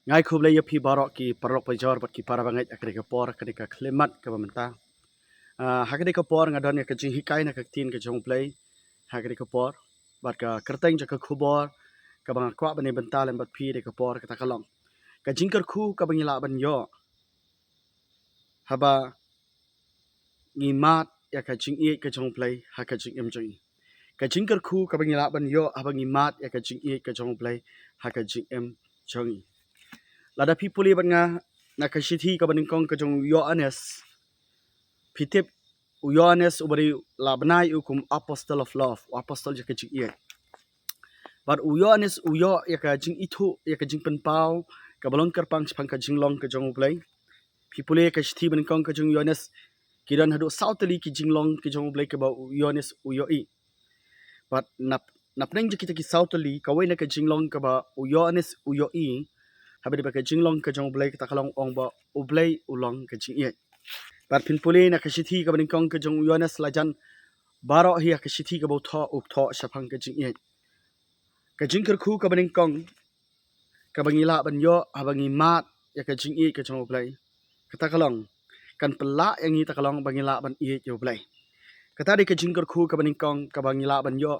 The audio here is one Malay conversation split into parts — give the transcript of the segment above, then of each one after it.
ngai khuble ya phi barok ki parlok pajor bat ki parabangai akre ka por akre ka klemat ka bamenta hakre ka por ngadon ya ka jing hikai na ka tin ka jong play hakre ka por bat ka kerteng ja ka khubor ka bang kwa bane benta lem bat phi de ka por ka takalong ka jing ker khu ka bang ila ban yo haba ngi mat ya ka jing e ka jong play ha ka jing em jing ka jing ker khu ka bang ila ban yo haba ngi mat ya ka jing e ka jong play ha ka jing em jong lada phi puli ban nga na ka shithi ka baning kong ka jong yo anes pitip uyones ubari labnai ukum apostle of love apostle jaka jing ye but uyones uyo yaka jing itu yaka jing penpau ka balon kerpang spang ka jing long ka jong play people ka shithi ban kong ka jong yones kiran hadu southly ki jing long ki jong play ka ba uyones uyo I but napneng jaki ki southly ka wai na ka jing long ka ba uyones uyo I habi ba ka jing long ka jong play ka takalong ong ba ublay ulong ka jing ye but pinpuli na ka shithi ka baning kong ka jong uyones lajan baro hi ka shithi ka bo tho uk tho shapang ka jing ye ka jing ker khu ka baning kong ka bangila ban yo abangi mat ya ka jing ye ka jong play kata kalong kan pela yang ni takalong bangila ban ye yo play kata de ka jing ker khu ka baning kong ka bangila ban yo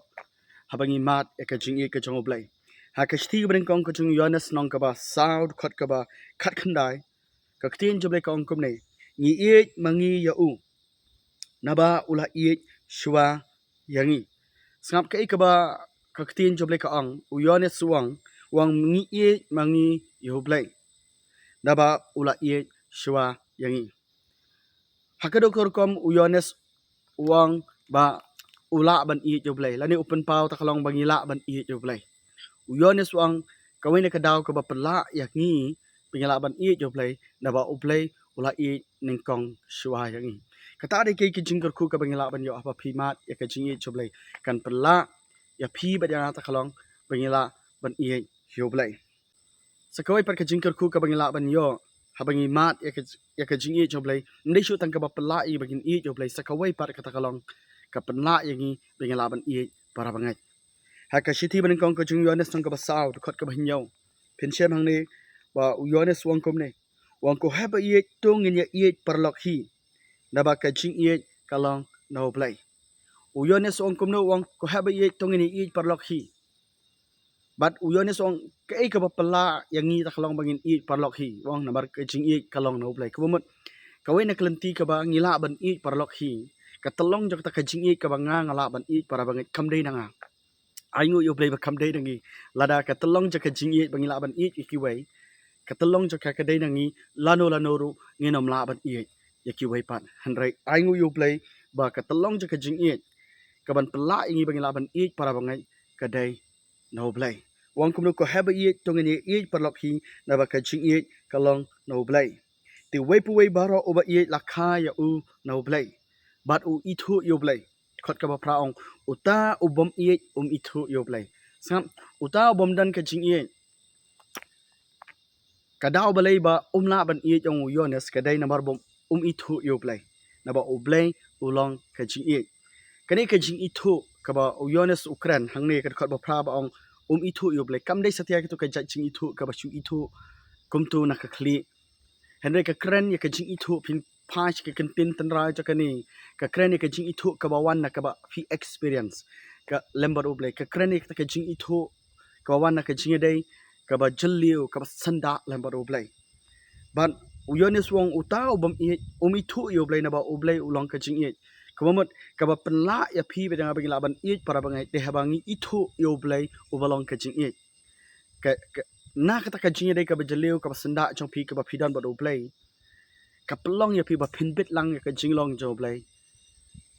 abangi mat ya ka jing ye ka jong play ha ka shithi ka baning kong ka jong yones nong ka ba sound khot ka ba khat khandai ka ktin joble ka ong kum nei ni ye mangi ya u naba ula ye shwa yangi sngap ka ikaba kaktin joble ka ang uyone suwang wang ngi ye mangi yoblay naba ula ye shwa yangi hakado korkom uyones wang ba ula ban ye joblay lani open pau takalong bangila ban ye joblay uyones wang kawin ka daw ka ba pala yakni pingala ban ye joblay naba ublay ula ye ningkong shwa yangi kata de ke jingker khu ka bangila ban yo apa phimat ya ka jingi joblay kan pala ya phi ba ya ta khalong bangila ban ye yoblay sakawai par ka jingker khu ka bangila ban yo habangi mat ya ka jingi joblay ndai shu tang ka ba pala I bagin I joblay sakawai par ka ta khalong ka pala yangi bangila ban ye para bangai ha ka shithi ban kong ka jing yones tang ka ba saw khot ka ba hinyo pinshem hang ne ba yones wang kom ne wang ko ha ba ye tong in ya ye parlok hi naba ka jing ye kalong no play uyones ong kumno wang ko haba ye tongini I parlok hi but uyones ong kai ka pala yang ni takalong bangin I parlok hi wang nabar ka jing I kalong no play kumut kawai na klanti ka ba ngila ban I parlok hi ka talong jok ta ka jing I ka ba nga ngala ban I para bangit kamdei na nga aingu yo play ba kamdei nangi lada ka talong jok ka jing I bangila ban I ki wai ka talong jok ka dei nangi lano ru nginom la ban I yaki wai pan handrai aingu yo play ba ka talong jok ka jing I kaban pela ingi bangila ban I para bangai kadai no play wang kumno ko haba I tongani I parlok hi na ba ka jing I kalong no play ti wei pu wei baro oba I lakha ya u no play but u itu yo play khot ka ba praong uta ubom I itu yo play sam uta ubom dan ka jing I kadau balai ba umla ban I jong yones kadai na barbom itu yo play na ba ublay ulong ka jing I kani ka jing itu ka ba uyones ukran hangne ka khot ba phra ba ong itu yo blai kam dei satya ki to ka jing itu ka ba shu itu kum tu na ka khli henre ka kran ya ka jing itu pin phach ka kan tin tan ra cha kani ka kran ya ka jing itu ka ba wan na ka ba fi experience ka lembar oblai ka kran ya ka jing itu ka ba wan na ka jing dei ka ba jalliu ka ba sanda lembar oblai ban uyones wong uta ubam itu yo blai na ba oblai ulong ka jing kamamot kaba penla ya phi be danga bagi laban I para bangai te habangi itu yo blai ubalong ka jing I ka na kata ka jing dei ka bajaleu ka senda chong phi ka ba phidan ba do blai ka pelong ya phi ba phinbit lang ya ka jing long jo blai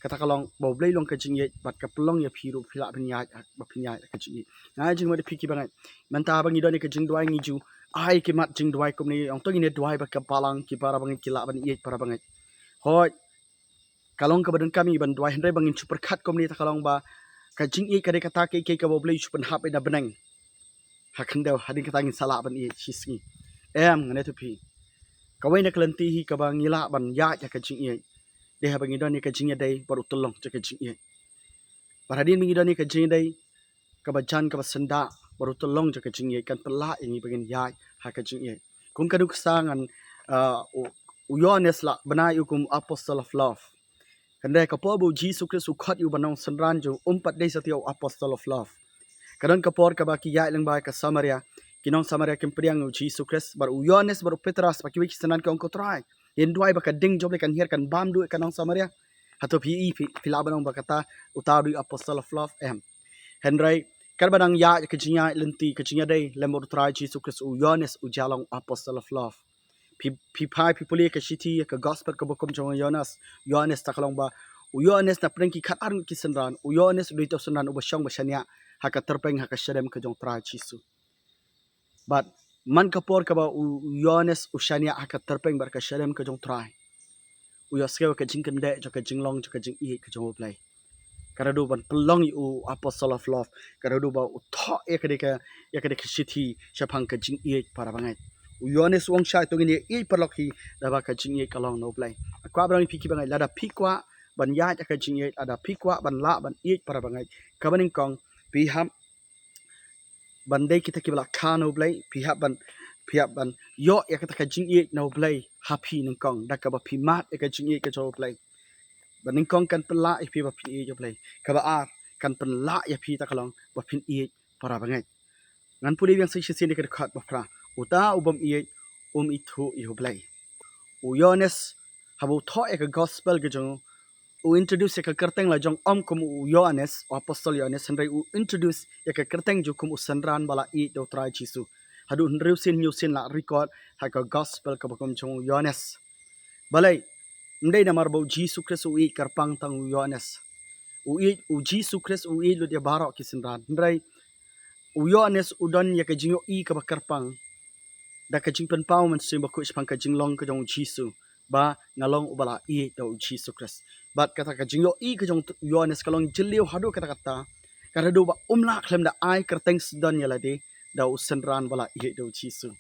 kata kalong bo blai long ka jing bat ka pelong ya phi ru phila phnya ba phnya ka jing na jing ma de phi ki bangai manta bangi do ni ka jing dwai ngi ju ai ki mat jing dwai kom ni ong to ni dwai ba ka palang ki para bangai ki la ban I para bangai hoi kalong ka badan kami ban dua hendrai bangin super khat kom ni ta kalong ba ka jing I ka de kata ke ka bo blai super hap ina benang ha khandau hadin kata ngin sala ban I shisngi em ngane tu phi kawai na klanti hi ka bang ngila ban ya ka jing I de ha bangin don ni ka jing dai baru tolong ka jing I parhadin mingi don ni ka jing dai ka ba jan ka ba senda baru tolong je kecing ye kan pelak ini bagian yai ha kecing ye kum kaduk sangan Yohanes la benai hukum apostle of love kandai kapor bu Jesus Kristus khat yu banong senran jo umpat dei setiau apostle of love kadang kapor ka baki yai lang ba ka Samaria kinong Samaria kim priang Jesus Kristus baru Yohanes baru Petrus baki wik senan ka ongko try yen duai baka ding job le kan hier kan bam du kanong Samaria atau pila banong bakata utawi apostle of love Henry karbadang ya kejinya lenti kejinya day lemur try Jesus Kristus Yohanes ujalong apostle of love pai pipuli ke city ke gospel ke bokom jong Yohanes takalong ba Yohanes na prengki khat arun kisenran Yohanes duito senran ubashong bashanya haka terpeng haka shadem ke jong try Jesus but man kapor ka ba Yohanes ushania haka terpeng bar ka shadem ke jong try uyaskew ke jingken de jo ke jinglong jo ke jing i ke jong play karadu ban pelong yu apostle of love karadu ba utho ekadeka city chapang ka jing i para bangai Yohanes wong sha to ngini i perlokhi daba ka jing i kalong no play akwa brang piki bangai lada pikwa ban ya ka jing i ada pikwa ban la ban i para bangai kabaning kong piham bandai kita kibla kano play pihak ban yo ya ka jing i no play happy nang kong da ka ba pimat ka jing i ka jo play baning kong kan pela ipi ba pin i jo play kaba ar kan pela ya pi ta kalong ba pin i para bangai ngan pudi yang sisi sini ke dekat ba pra uta ubam i itu i play Yohanes habu tho ek gospel ke jong introduce ek kerteng la jong kum Yohanes apostle Yohanes hendai introduce ek kerteng jo kum sanran bala i do try jisu hadu nreusin nyusin la record ha ka gospel ka bakom jong Yohanes balai ndai namar bau Jesus Kristus ui karpang tang Yohanes Jesus Kristus ui lu dia barok kisenran ndai Yohanes udon ya ka jingo i ka karpang da ka jing pen pau man sim ba ku spang ka jinglong ka jong Jesus ba ngalong ubala i do Jesus Kristus bat kata ka jingo i ka jong Yohanes kalong jeliu hadu kata karadu ba umla klem da ai kerteng sedon ya lade da usenran bala i do Jesus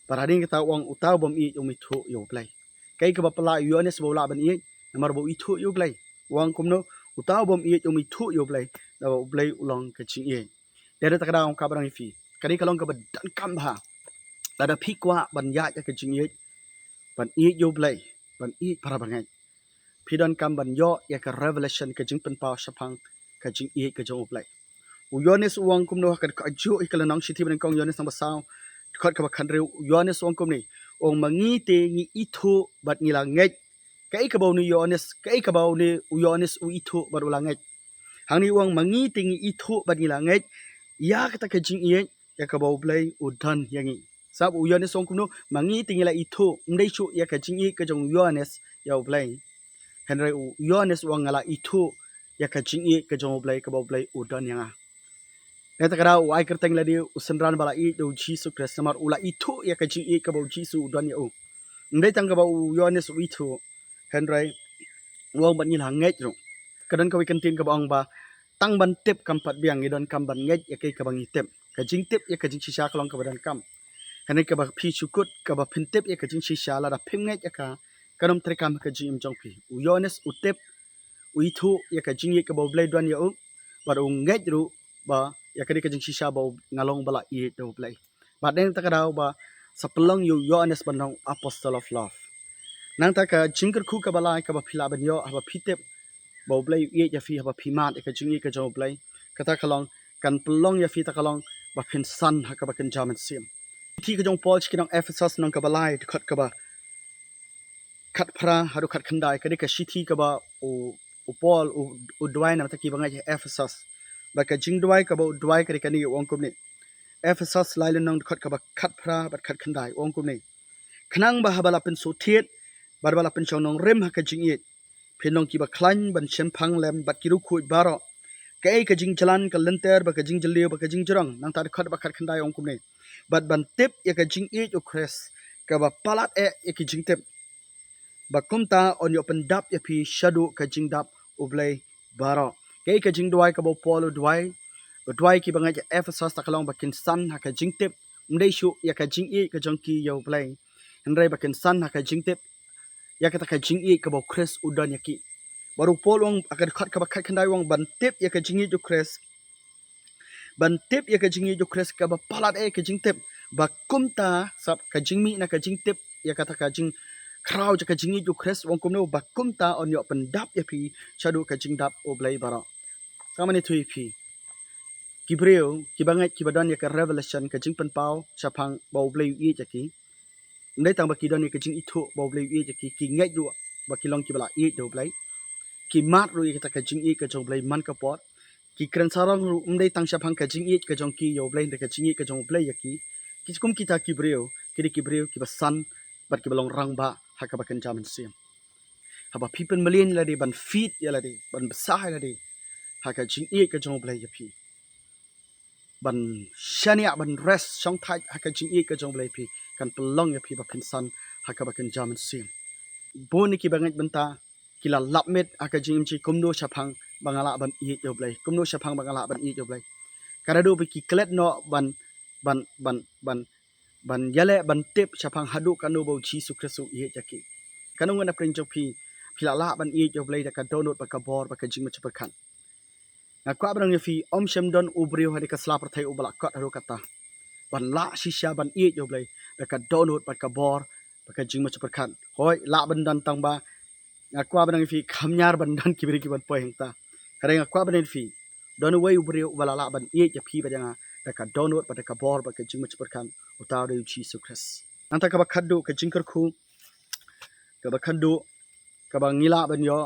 parading kita wong utau bom i umi thu yo play kai ka bapala Yohanes bola ban i namar bo i thu yo play wang kumno utau bom i umi thu yo play da bo play ulong ka chi i dere takada ong ka barang fi kadi kalong ka badan kam ba ada pikwa ban ya ka chi i ban i yo play ban i para bangai pidon kam ban yo ya ka revelation ka jing pen pa sapang ka jing i ka jong play Yohanes wang kumno ka ju ikalanang city ban kong Yohanes nang basaw khot ka bakhan reu Yohanes wang kum ni ong mangi te ngi itu bat ngi langet kai ka bau ni Yohanes kai ka bau ni Yohanes u itu bat ulanget hang ni wang mangi te ngi itu bat ngi langet ya kata ka jing i ya ka bau play udan yangi sab Yohanes wang kumno mangi te ngi la itu ndai chu ya ka jing i ka jong Yohanes ya play henry Yohanes wang ngala itu ya ka jing i ka jong play ka bau play udan yanga Neta kada wai kerteng ladi usenran bala i do Jesus Kristus namar ula itu ya ka jing i ka bau Jesus udan ya ndai tang ka bau Yohanes itu henry wong ban ngil hanget ro kadang ka weekend tin ka bang ba tang ban tip kampat biang idon kam ban nget ya kai ka bang tip ka jing tip ya ka jing shisha kalong ka badan kam henry ka ba pi chukut ka ba pin tip ya ka jing shisha la da pim nget ya ka kadam tre kam ka jing jong pi Yohanes utip itu ya ka jing i ka bau blai don ya ba nget ro ba ya kadi kajing shisha bau ngalong bala i do play but then takadaw ba sa pelong yu Yohanes banong apostle of love nang taka jingker ku ka bala ka ba phila ban yo haba phitep bau play i ya fi haba phimat ka jingi ka jo play kata kalong kan pelong ya fi takalong ba phin san ha ka ba kan jaman sim thi ka jong Paul kinong Ephesus nang ka bala de khat ka ba khat phra haru khat khandai kadi ka shithi ka ba o Paul o dwai na taki bangai Ephesus baka jing dwai ka ba dwai ka ni wong kum ni Ephesus lailen nong khat ka ba khat phra bat khat khandai wong kum ni khnang ba habala pen so thiet bar bala pen chong nong rem ha ka jing i phenong ki ba khlan ban chen phang lem bat ki ru khu baro kai ka jing jalan ka lenter ba ka jing jaliu ba ka jing jrong nang tar khat ba khat khandai wong kum ni bat ban tip ya ka jing i o kres ka ba palat e ki jing tip ba kumta on yo pendap ya pi shadow ka jing dap ublai baro kai ka jing dwai ka bo Paul dwai ki bangai Ephesus takalong bakin san ha ka jing tip ndai shu ya ka jing i ka jong ki yo play ndai bakin san ha ka jing tip ya ka ta ka jing i ka bo Chris udan ya ki baru Paul wong akan khat ka ba khat khandai wong ban tip ya ka jing i to Chris ban tip ya kajing Yesus Kristus ka ba palat kajing tip ba kumta sap kajing mi na kajing tip ya kata kajing crowd ja kajing Yesus Kristus wong kumno ba kumta on yo pendap ya pi chadu kajing dap oblay bara sama ni thui pi Kibreo kibangai kibadan ya ka revelation kajing penpau sapang ba oblay ye jaki ndai tang ba kidon ya kajing itu ba oblay ye jaki ki ngai du ba kilong kibala ye do oblay ki mat ru ya kata kajing ye ka oblay man ka pot ki kren sarang ru umdai tang sapang kajing ye ka jong ki yo oblay de kajing ye ka jong oblay ya ki kum kita kibreo kiri kibreo kibasan bat kibalong rang ba haka ba kan jaman siam haba people million la de ban feet ya la de ban besah la de haka jing ye ka jong oblay ya pi ban shania ban rest song thai haka jing ye ka jong oblay pi kan pelong ya pi ba kan san haka ba kan jaman siam boni ki bangai benta kila lapmet haka jing chi kumno sapang bangala ban ye oblay kumno sapang bangala ban ye oblay karado bi ki klet no ban yale ban tip sapang hadu kanu bo Yesu Kristus ye jaki kanu ngana prinjo pi pilala ban ye oblay da ka download ba ka bor ba ka jing ma chapakan ngakwa brang fi om shamdon ubrio hadi ka slap thai ubala kot haru kata ban la shisha ban ye oblay da ka download ba ka bor ba ka jing ma chapakan hoi la ban dan tang ba ngakwa brang fi khamnyar ban dan kibri ki ban poing ta kare ngakwa ban fi don way ubrio ubala la ban ye pi ba janga da ka download ba da ka bor ba ka jing ma chapakan utaw de Jesus Christ nanta ka ba khaddu ka jing kar khu ka ba khaddu ka ba ngila ban yo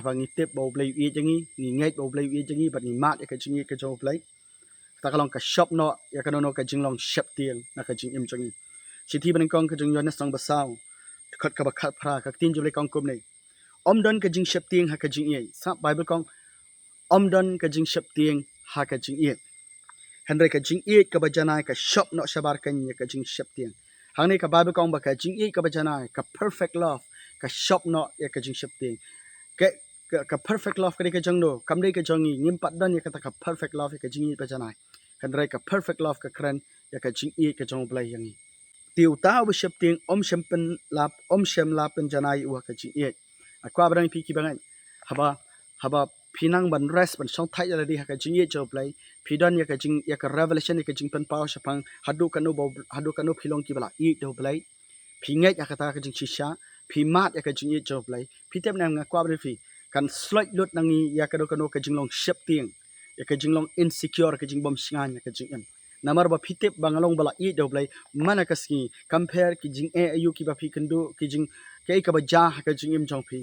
ba ngitip bo blay ye jangi ngi ngai bo blay ye jangi ba ni mat ya ka jing ye ka jo blay ta kalong ka shop no ya ka no ka jing long shop tiang na ka jing im jangi sithi ban kong ka jing yo na sang ba saw khat ka ba khat phra ka tin jo le kong kum nei om don ka jing shop tiang ha ka jing ye sa bible kong om don ka jing shop tiang ha ka jing ye Henry ka jing ye ka ba janai ka shop no shabar kan ye ka jing shop tiang hang nei ka bible kong ba ka jing ye ka ba janai ka perfect love ka shop no ya ka jing shop tiang ka perfect love ka jang no kam dei ka jangi ngim pat dan ya ka ka perfect love ka jing ye ba janai Henry ka perfect love ka kran ya ka jing ye ka jong blai yang tiu ta bu shop tiang om shampen lap om shem lap pen janai wa ka jing ye akwa brang pi ki bangai haba pinang ban rest ban song thai ya di ha ka jing ye job lai pidon ya ka jing ya ka revelation ya ka jing pen pau sapang hadu kanu philong ki bala i do blai pingai ya ka ta ka jing shisha pi mat ya ka jing ye job lai pi tem na ngakwa bri fi kan slide lut nangi ya ka do kanu ka jing long ship tiang ya ka jing long insecure ka jing bom singan ya ka jing em namar ba pitep bangalong bala i do blai mana ka ski compare ki jing e ayu ki ba fi kendu ki jing kai ka ba ja ka jing em jong pi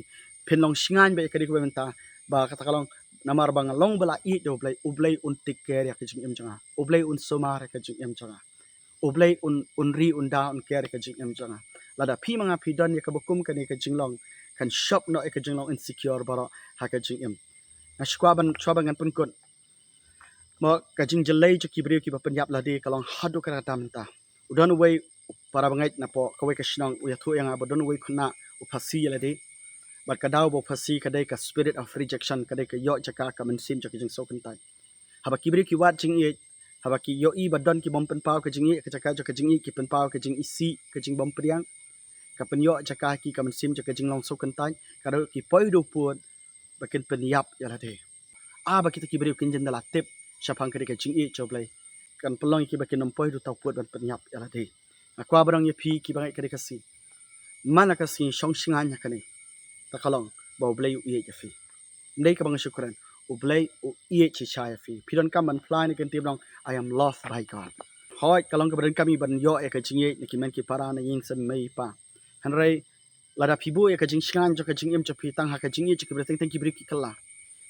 pinlong singan ba ka di ko benta ba kata kalong namar bangalong bala i do blai ublai un tik care ya ka jing em janga ublai un somar ka jing em janga ublai un ri un da un care ka jing em janga lada pi manga pi don ya ka bukum ka ni ka jing long kan shop no ka jing long insecure bara ha ka jing em na shwa ban pun kun mo ka jing jelai chu kibriu ki ba penyap ladi kalong hadu ka tam ta udon way para bangai na po ka way ka shnong u ya thu yang ba don way khuna u phasi ladi bat ka daw bo phasi ka dai ka spirit of rejection ka dai ka yo jaka ka man sim jaka jing so kan tai haba kibriu ki wat jing ye haba ki yo i ba don ki bom pen pau ka jing ye ka jaka jaka jing ye ki pen pau ka jing isi ka jing bom priang ka pen yo jaka ki ka man sim jaka jing long so kan tai ka do ki poi do puan ba ken pen yap ya la de ba kita kibriu kin jendala tip sapang ka ka jing ye joblai kan pelong ki ba ken nom poi do tau puan ban pen yap ya la de akwa barang ye pi ki bangai ka si mana ka si song singan ya ka ni ta kalong ba blai u ye fi ndai ka bang syukran u blai u ye chi cha ya fi pidon kam man fly ni kan tim long I am loved by God hoi kalong ka badan kami ban yo ka jing ye ni ki men ki para na ying sem mei pa hanrai lada pibu ya ka jing singan jo ka jing em jo pi tang ha ka jing ye ki berteng teng ki bri ki kala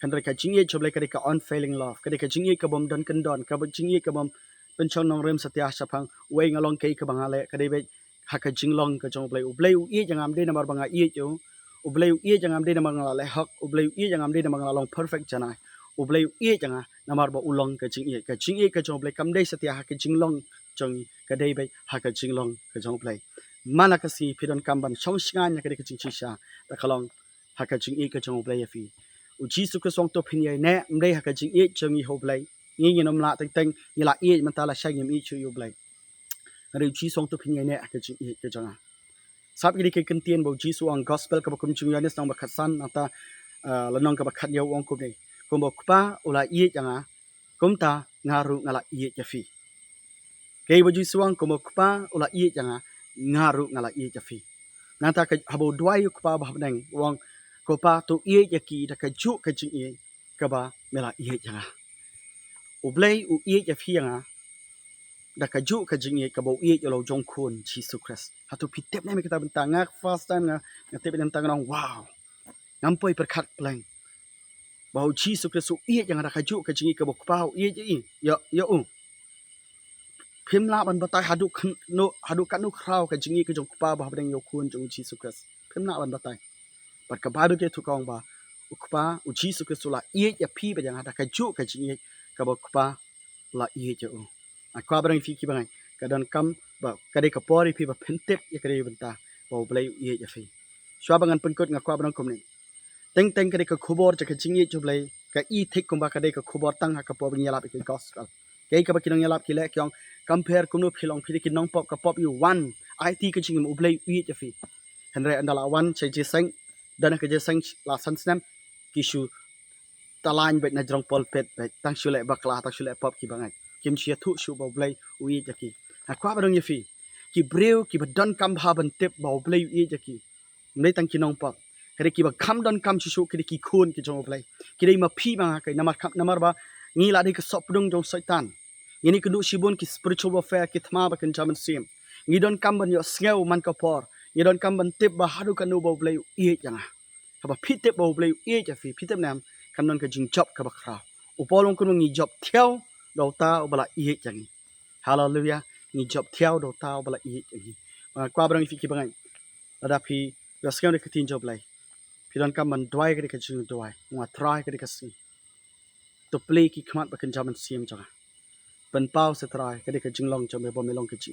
hanrai ka jing ye jo blai ka unfailing love ka ka jing ye ka bom don kan don ka jing ye ka bom pen chong nong rem satya sapang wei ngalong kai ka bangale ka dei be ha ka jing long ka jong blai u blai u ye jangam de na mar banga ye jo ublai ie jangam de namang la hak ublai ie jangam de namang la long perfect jana ublai ie janga namar ba ulong ka jing ie ka jong blai kam dei satya ha ka jing long jong ka dei bai ha ka jing long ka jong blai mana ka si pidon kamban chong singan ya ka de ka jing chisha ta kalong ha ka jing ie ka jong blai ya fi u Jesu ka song to phin ye ne mdei ha ka jing ie jong i ho blai ngi ngi nom la teng teng ni la ie man ta la shai ngim i chu yu blai ri chi song to phin ye ne ha ka jing ie ka jong sab gidi ke kentien bo Jesu ang gospel ka bakum chung yanis nang bakhasan ata lanong ka bakhat yaw ong kum nei kum bo kpa ula i janga kum ta ngaru ngala iye jafi kay baju suang ko mo kpa ula iye janga ngaru ngala iye jafi nata ka habo dwai kpa ba habnang wang ko pa to iye jaki da ka ju ka jing iye ka ba mela iye janga ublay u iye jafi nga da ka ju ka jing iye ka bo iye lo jong kun Jesus Christ hatu pitep na mi kita bentang ngak first time nga tep bentang nang wow ngampoi perkat pleng bau Jesus Christ u iye janga da ka ju ka jing iye ka bo kpa iye ji ya phim la ban batai hadu kan no khrau ka jingi ka jong pa ba bdeng yo kun jong Jesus Christ phim la ban batai pat ka ba ke thu kong ba ukpa u Jesus Christ la ye ya phi ba jang da ka ju ka jingi ka ba ukpa la ye je u a kwa bdeng fi ki bangai ka dan kam ba ka de ka pori phi ba phentep ya ka de banta ba blai ye ya fi shwa bangan penkot nga kwa bdeng kom ni teng ka de ka khobor ja ka jingi ju blai ka i thik kum ba ka de ka khobor tang ha ka po bing yala ke gospel kay ka ba kinong yalap kile kyong compare kuno philong phili kinong pop ka pop you one IT ka chingim ublay wi ja fi henre andala one chai je sang dana ka je sang la san snam kishu talan bet na jrong pol pet bet tang shule bakla tang shule pop ki bangai kim chia thu shu ba ublay wi ja ki ha kwa ba dong ye fi ki breu ki ba don kam ha ban tep ba ublay wi ja ki nei tang kinong pop kare ki ba kham don kam shu ki khun ki jong ublay ki dei ma phi ba kai namar ba ngi la dei ka sop dong jong saitan ini kudu shibun ki spiritual warfare ki thma ba kan jaman sim ngi don kam ban yo sngeu man ka por ngi don kam ban tip ba hadu kan no bo blay e janga ka ba phit tip bo blay e ja fi phit nam kan non ka jing job ka ba khra upolong kun ngi job theo do ta bala e jangi hallelujah ngi job theo do ta bala e jangi kwa brang fi ki bangai ada phi yo sngeu de tin job lai phi don kam ban dwai ka jing dwai ngwa try ka si to play ki khmat ba kan jaman sim janga pen pau se trai ka de ka jinglong chome bo melong ka ji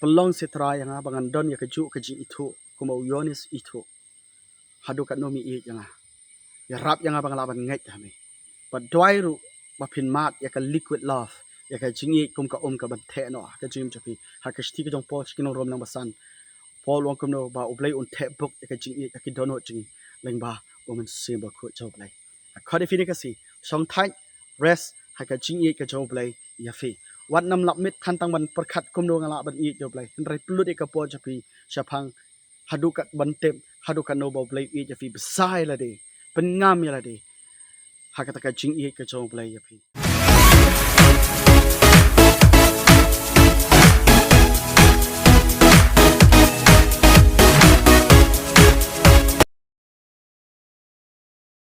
pelong se trai yang abangan don ya ka ju ka ji itu kumo yonis itu hadu ka nomi e yang ya rap yang abang laban ngai ha me ba dwai ru ba phin mat ya ka liquid love ya ka jingi kum ka ka ban the no ka jim chapi ha ka sti ka jong po chikin rom nang basan pol wong kum no ba ublai un the book ya ka jingi ya ki dono jingi leng ba woman sim ba khu job lai ka de fini ka si song thai rest ha ka jing ka job lai ya fi wat nam lap mit khan tang ban perkhat kum no ngala ban i job lai rai plut e ka po chapi shapang hadu kat ban tem hadu kan no bo blai i ja fi besai la de pen ngam ya la de ha ka ta ka jing ka job lai ya fi